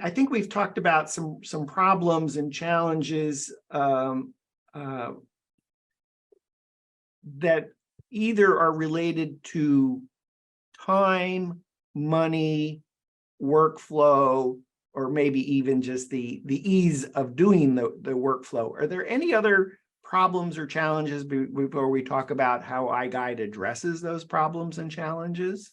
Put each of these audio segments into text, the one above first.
I think we've talked about some problems and challenges that either are related to time, money, workflow, or maybe even just the ease of doing the workflow. Are there any other problems or challenges before we talk about how iGUIDE addresses those problems and challenges?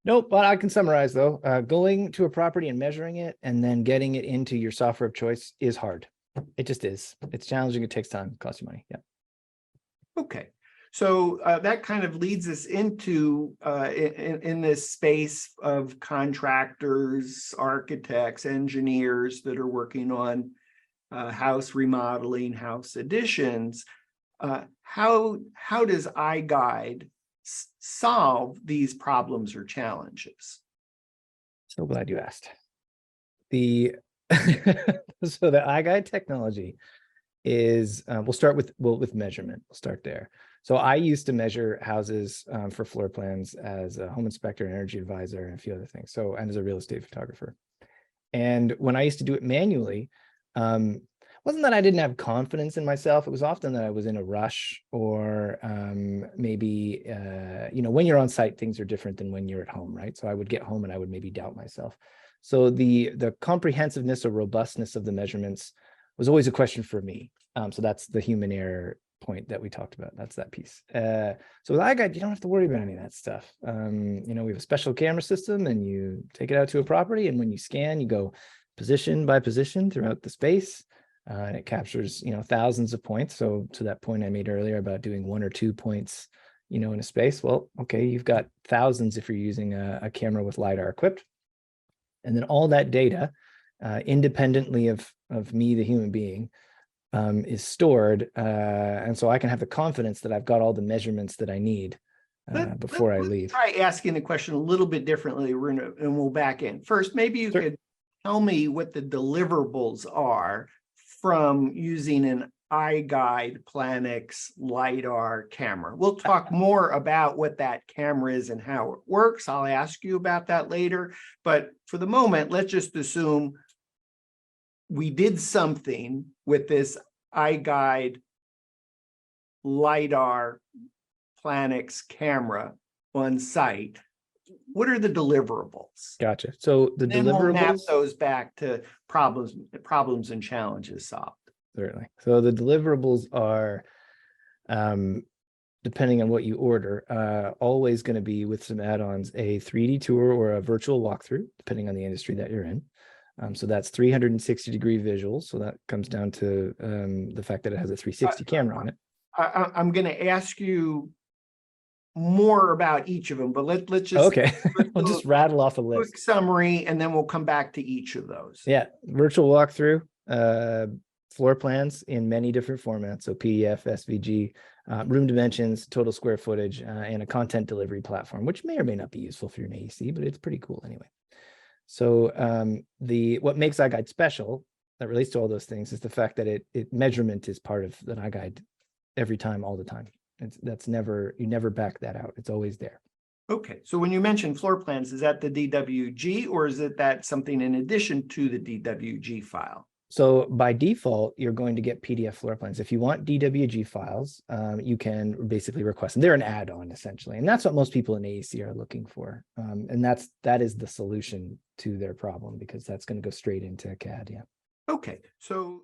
Nope, but I can summarize though. Going to a property and measuring it and then getting it into your software of choice is hard. It just is. It's challenging. It takes time, costs you money. Yeah. Okay. So that kind of leads us into in this space of contractors, architects, engineers that are working on house remodeling, house additions. How does iGUIDE solve these problems or challenges? So glad you asked. So the iGUIDE technology is, we'll start with measurement. We'll start there. So I used to measure houses for floor plans as a home inspector, and energy advisor, and a few other things. So, and as a real estate photographer. And when I used to do it manually, wasn't that I didn't have confidence in myself. It was often that I was in a rush, or maybe, when you're on site, things are different than when you're at home, right? So I would get home and I would maybe doubt myself. So the comprehensiveness or robustness of the measurements was always a question for me. So that's the human error point that we talked about. That's that piece. So with iGUIDE, you don't have to worry about any of that stuff. We have a special camera system, and you take it out to a property, and when you scan, you go position by position throughout the space. And it captures, thousands of points. So to that point I made earlier about doing 1 or 2 points, in a space. Well, okay, you've got thousands if you're using a camera with LiDAR equipped. And then all that data, independently of me, the human being, is stored. And so I can have the confidence that I've got all the measurements that I need before I leave. Try asking the question a little bit differently, and we'll back in. First, maybe you could tell me what the deliverables are from using an iGUIDE Planix LiDAR camera. We'll talk more about what that camera is and how it works. I'll ask you about that later. But for the moment, let's just assume we did something with this iGUIDE LiDAR Planix camera on site. What are the deliverables? Gotcha. So the deliverables, we'll map those back to problems and challenges solved. Certainly. So the deliverables are, depending on what you order, always going to be with some add-ons, a 3D tour or a virtual walkthrough, depending on the industry that you're in. So that's 360-degree visuals. So that comes down to the fact that it has a 360 camera on it. I'm going to ask you more about each of them, but let's just we'll just rattle off a list. Quick summary, and then we'll come back to each of those. Yeah, virtual walkthrough, floor plans in many different formats, so PDF, SVG, room dimensions, total square footage, and a content delivery platform, which may or may not be useful for your AEC, but it's pretty cool anyway. So what makes iGUIDE special that relates to all those things is the fact that measurement is part of that iGUIDE every time, all the time. You never back that out. It's always there. Okay. So when you mention floor plans, is that the DWG, or is it that something in addition to the DWG file? So by default, you're going to get PDF floor plans. If you want DWG files, you can basically request them. They're an add-on essentially. And that's what most people in AEC are looking for. And that is the solution to their problem, because that's going to go straight into CAD. Yeah. Okay. So